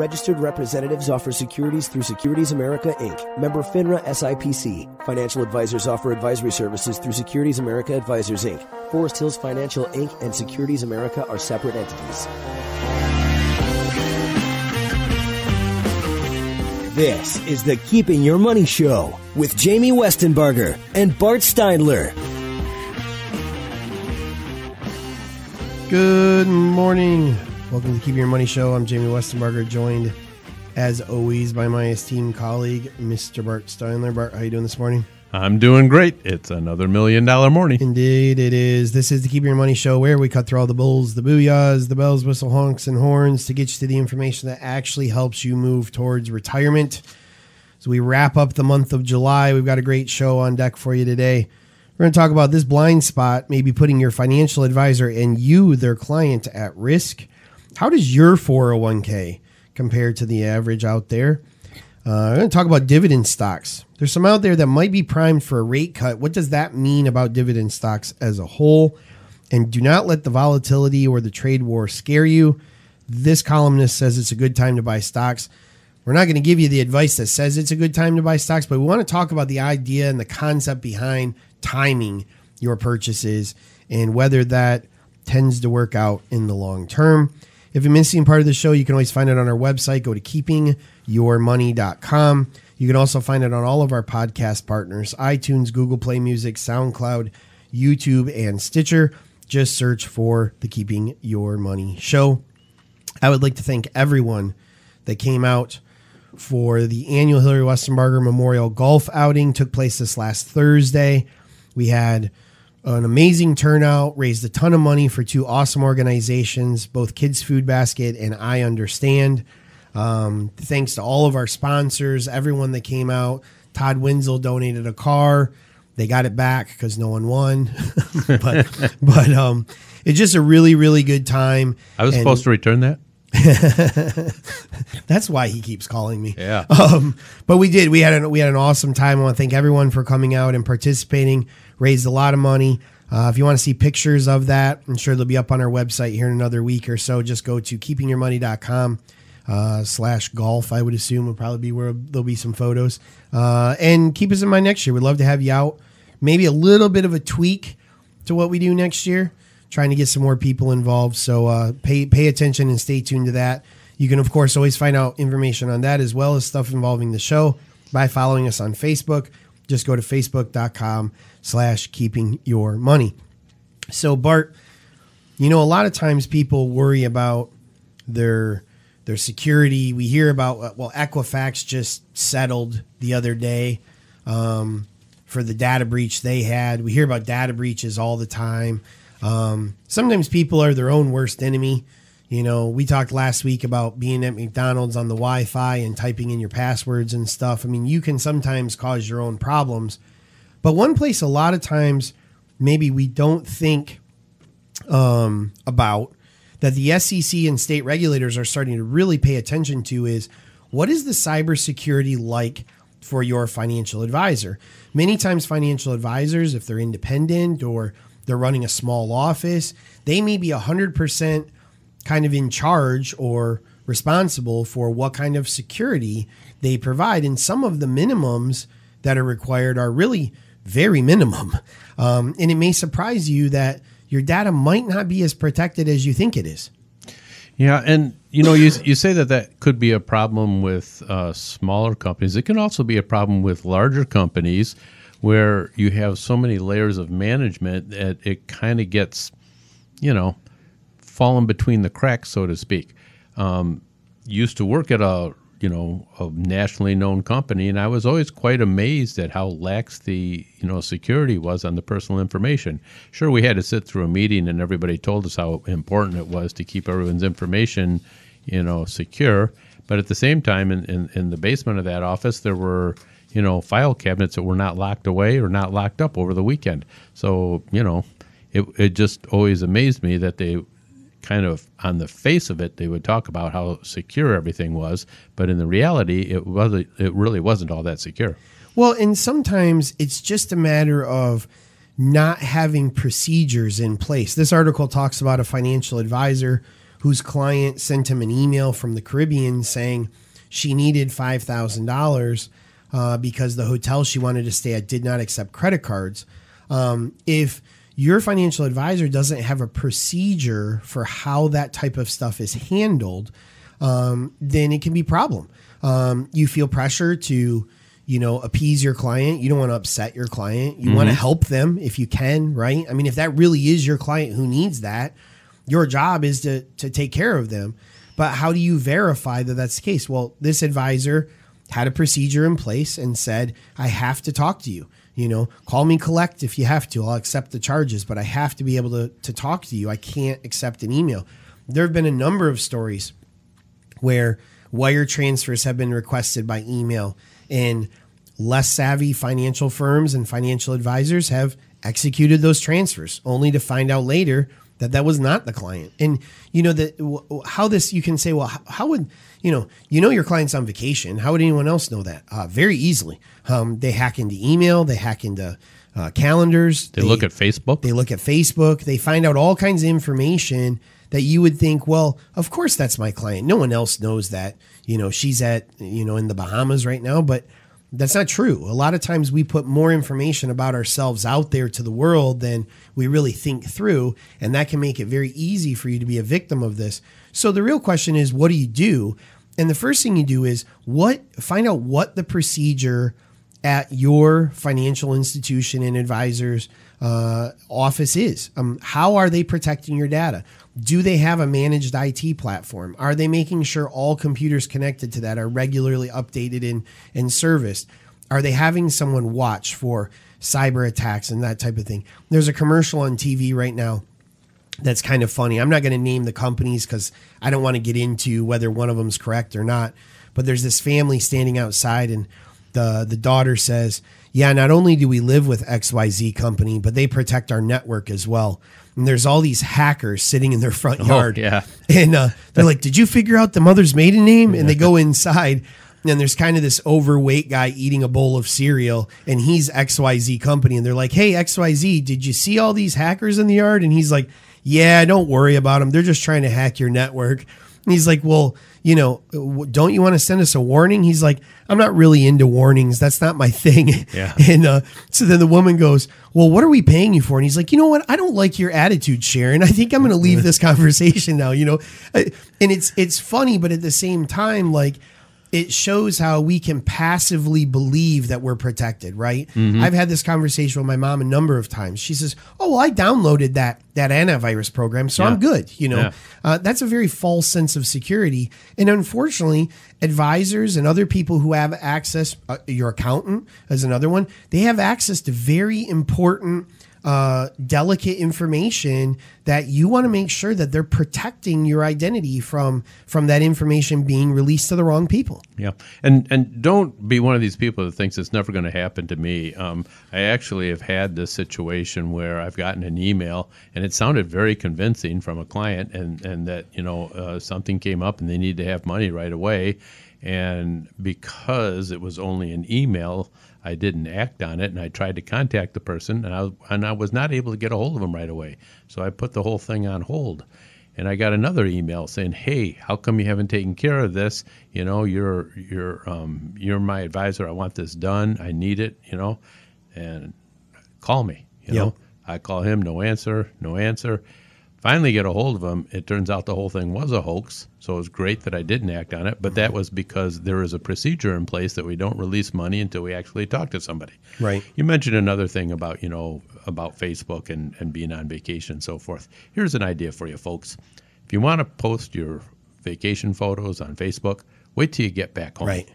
Registered representatives offer securities through Securities America, Inc., member FINRA SIPC. Financial advisors offer advisory services through Securities America Advisors, Inc. Forest Hills Financial, Inc. and Securities America are separate entities. This is the Keeping Your Money Show with Jamie Westenbarger and Bart Steinler. Good morning. Welcome to the Keeping Your Money Show. I'm Jamie Westenbarger, joined as always by my esteemed colleague, Mr. Bart Steinler. Bart, how you doing this morning? I'm doing great. It's another $1 million morning. Indeed it is. This is the Keeping Your Money Show, where we cut through all the bulls, the booyahs, the bells, whistle, honks, and horns to get you to the information that actually helps you move towards retirement. As we wrap up the month of July, we've got a great show on deck for you today. We're going to talk about this blind spot, maybe putting your financial advisor and you, their client, at risk. How does your 401k compare to the average out there? We're going to talk about dividend stocks. There's some out there that might be primed for a rate cut. What does that mean about dividend stocks as a whole? And do not let the volatility or the trade war scare you. This columnist says it's a good time to buy stocks. We're not going to give you the advice that says it's a good time to buy stocks, but we want to talk about the idea and the concept behind timing your purchases and whether that tends to work out in the long term. If you're missing part of the show, you can always find it on our website. Go to keepingyourmoney.com. You can also find it on all of our podcast partners, iTunes, Google Play Music, SoundCloud, YouTube, and Stitcher. Just search for the Keeping Your Money Show. I would like to thank everyone that came out for the annual Hillary Westenbarger Memorial Golf Outing. Took place this last Thursday. We had an amazing turnout, raised a ton of money for two awesome organizations, both Kids Food Basket and I Understand. Thanks to all of our sponsors, everyone that came out. Todd Wenzel donated a car. They got it back because no one won. but it's just a really, really good time. I was supposed to return that? That's why he keeps calling me. Yeah. But we did. We had an awesome time. I want to thank everyone for coming out and participating. Raised a lot of money. If you want to see pictures of that, I'm sure they'll be up on our website here in another week or so. Just go to keepingyourmoney.com/golf. I would assume will probably be where there'll be some photos. And keep us in mind next year. We'd love to have you out. Maybe a little bit of a tweak to what we do next year. Trying to get some more people involved. So pay attention and stay tuned to that. You can, of course, always find out information on that as well as stuff involving the show by following us on Facebook. Just go to facebook.com/keepingyourmoney. So, Bart, a lot of times people worry about their security. We hear about, Equifax just settled the other day for the data breach they had. We hear about data breaches all the time. Sometimes people are their own worst enemy. We talked last week about being at McDonald's on the Wi-Fi and typing in your passwords and stuff. I mean, you can sometimes cause your own problems. But one place a lot of times maybe we don't think about that the SEC and state regulators are starting to really pay attention to is, what is the cybersecurity like for your financial advisor? Many times financial advisors, if they're independent or they're running a small office, they may be 100% kind of in charge or responsible for what kind of security they provide. And some of the minimums that are required are really very minimum. And it may surprise you that your data might not be as protected as you think it is. Yeah, and you say that could be a problem with smaller companies. It can also be a problem with larger companies where you have so many layers of management that it kind of gets, fallen between the cracks, so to speak. Used to work at a nationally known company, and I was always quite amazed at how lax the, security was on the personal information. Sure, we had to sit through a meeting and everybody told us how important it was to keep everyone's information, secure. But at the same time, in the basement of that office, there were, file cabinets that were not locked away or not locked up over the weekend. So, it just always amazed me that they kind of, on the face of it, they would talk about how secure everything was, but in the reality, it really wasn't all that secure. Well, and sometimes it's just a matter of not having procedures in place. This article talks about a financial advisor whose client sent him an email from the Caribbean saying she needed $5,000 because the hotel she wanted to stay at did not accept credit cards. If your financial advisor doesn't have a procedure for how that type of stuff is handled, then it can be a problem. You feel pressure to, appease your client. You don't want to upset your client. You want to help them if you can, right? I mean, if that really is your client who needs that, your job is to take care of them. But how do you verify that that's the case? Well, this advisor had a procedure in place and said, I have to talk to you. Call me collect if you have to. I'll accept the charges, but I have to be able to talk to you. I can't accept an email. There have been a number of stories where wire transfers have been requested by email, and less savvy financial firms and financial advisors have executed those transfers only to find out later that was not the client. And how this, you can say, well, how would, your client's on vacation. How would anyone else know that? Very easily. They hack into email. They hack into calendars. They look at Facebook. They look at Facebook. They find out all kinds of information that you would think, well, of course that's my client. No one else knows that, she's at, in the Bahamas right now, but that's not true. A lot of times we put more information about ourselves out there to the world than we really think through, and that can make it very easy for you to be a victim of this. So the real question is, what do you do? And the first thing you do is find out what the procedure at your financial institution and advisor's office is. How are they protecting your data? Do they have a managed IT platform? Are they making sure all computers connected to that are regularly updated and serviced? Are they having someone watch for cyber attacks and that type of thing? There's a commercial on TV right now that's kind of funny. I'm not going to name the companies because I don't want to get into whether one of them is correct or not. But there's this family standing outside, and the daughter says, yeah, not only do we live with XYZ company, but they protect our network as well. And there's all these hackers sitting in their front yard. Yeah. And they're like, did you figure out the mother's maiden name? And they go inside, and there's kind of this overweight guy eating a bowl of cereal, and he's XYZ company. And they're like, hey, XYZ, did you see all these hackers in the yard? And he's like, yeah, don't worry about them. They're just trying to hack your network. And he's like, well, don't you want to send us a warning? He's like, I'm not really into warnings. That's not my thing. Yeah. And so then the woman goes, well, what are we paying you for? And he's like, you know what? I don't like your attitude, Sharon. I think I'm going to leave this conversation now, And it's funny, but at the same time, like, it shows how we can passively believe that we're protected, right? Mm-hmm. I've had this conversation with my mom a number of times. She says, oh, well, I downloaded that antivirus program, so I'm good. That's a very false sense of security. And unfortunately, advisors and other people who have access, your accountant is another one, they have access to very important delicate information that you want to make sure that they're protecting your identity from that information being released to the wrong people. Yeah. And don't be one of these people that thinks it's never going to happen to me. I actually have had this situation where I've gotten an email and it sounded very convincing from a client and that, something came up and they need to have money right away. And because it was only an email, I didn't act on it, and I tried to contact the person, and I was not able to get a hold of them right away. So I put the whole thing on hold, and I got another email saying, "Hey, how come you haven't taken care of this? You're my advisor. I want this done. I need it. And call me. I call him, no answer. Finally get a hold of him. It turns out the whole thing was a hoax. So it was great that I didn't act on it. But that was because there is a procedure in place that we don't release money until we actually talk to somebody. Right. You mentioned another thing about, about Facebook and being on vacation and so forth. Here's an idea for you folks. If you want to post your vacation photos on Facebook, wait till you get back home. Right.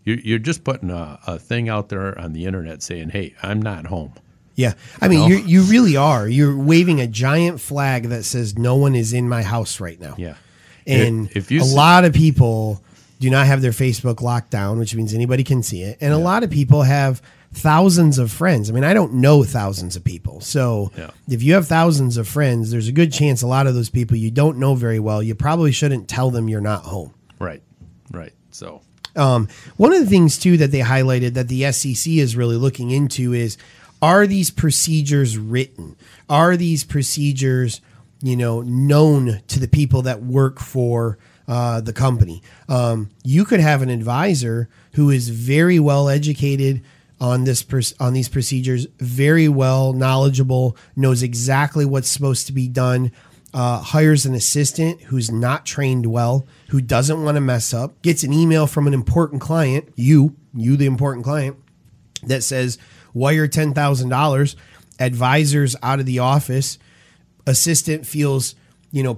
You're just putting a thing out there on the internet saying, hey, I'm not home. Yeah. I mean, you really are. You're waving a giant flag that says no one is in my house right now. Yeah. And a lot of people do not have their Facebook locked down, which means anybody can see it. And a lot of people have thousands of friends. I mean, I don't know thousands of people. So if you have thousands of friends, there's a good chance a lot of those people you don't know very well, you probably shouldn't tell them you're not home. Right. So one of the things, too, that they highlighted that the SEC is really looking into is, are these procedures written? Are these procedures known to the people that work for the company. You could have an advisor who is very well educated on these procedures, very well knowledgeable, knows exactly what's supposed to be done, hires an assistant who's not trained well, who doesn't want to mess up, gets an email from an important client, you the important client, that says, wire $10,000, advisor's out of the office, assistant feels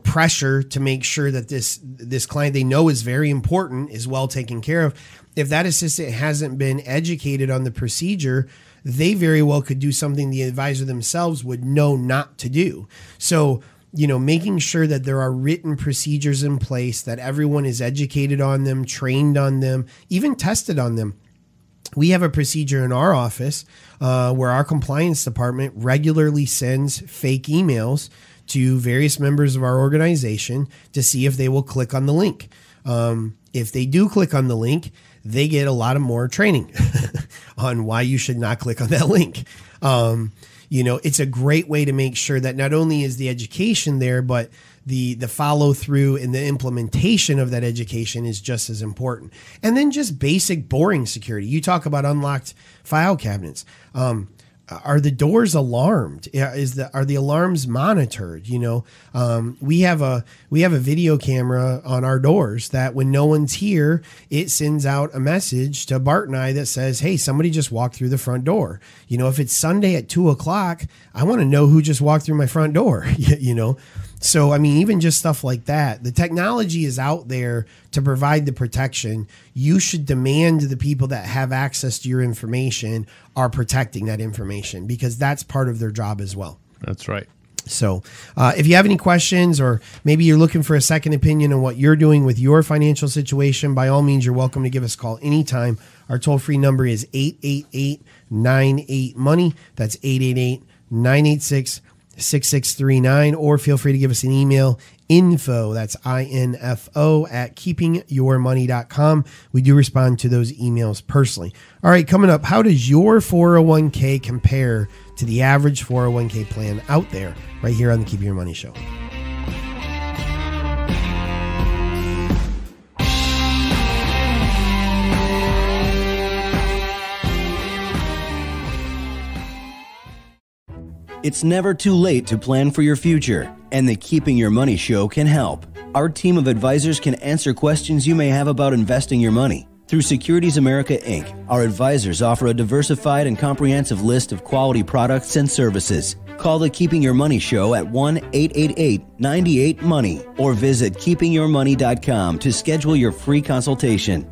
pressure to make sure that this client they know is very important is well taken care of. If that assistant hasn't been educated on the procedure, they very well could do something the advisor themselves would know not to do. So, making sure that there are written procedures in place, that everyone is educated on them, trained on them, even tested on them. We have a procedure in our office where our compliance department regularly sends fake emails to various members of our organization to see if they will click on the link. If they do click on the link, they get a lot of more training on why you should not click on that link. It's a great way to make sure that not only is the education there, but the follow through and the implementation of that education is just as important. And then just basic boring security. You talk about unlocked file cabinets. Are the doors alarmed? Are the alarms monitored? We have a video camera on our doors that when no one's here, it sends out a message to Bart and I that says, hey, somebody just walked through the front door. If it's Sunday at 2:00, I want to know who just walked through my front door, So, even just stuff like that. The technology is out there to provide the protection. You should demand the people that have access to your information are protecting that information because that's part of their job as well. That's right. So if you have any questions or maybe you're looking for a second opinion on what you're doing with your financial situation, by all means, you're welcome to give us a call anytime. Our toll-free number is 888-98-MONEY. That's 888-986-6639, or feel free to give us an email, info, that's info at keepingyourmoney.com. We do respond to those emails personally. All right, coming up, how does your 401k compare to the average 401k plan out there? Right here on the Keeping Your Money Show. It's never too late to plan for your future, and the Keeping Your Money Show can help. Our team of advisors can answer questions you may have about investing your money. Through Securities America, Inc., our advisors offer a diversified and comprehensive list of quality products and services. Call the Keeping Your Money Show at 1-888-98-MONEY or visit keepingyourmoney.com to schedule your free consultation.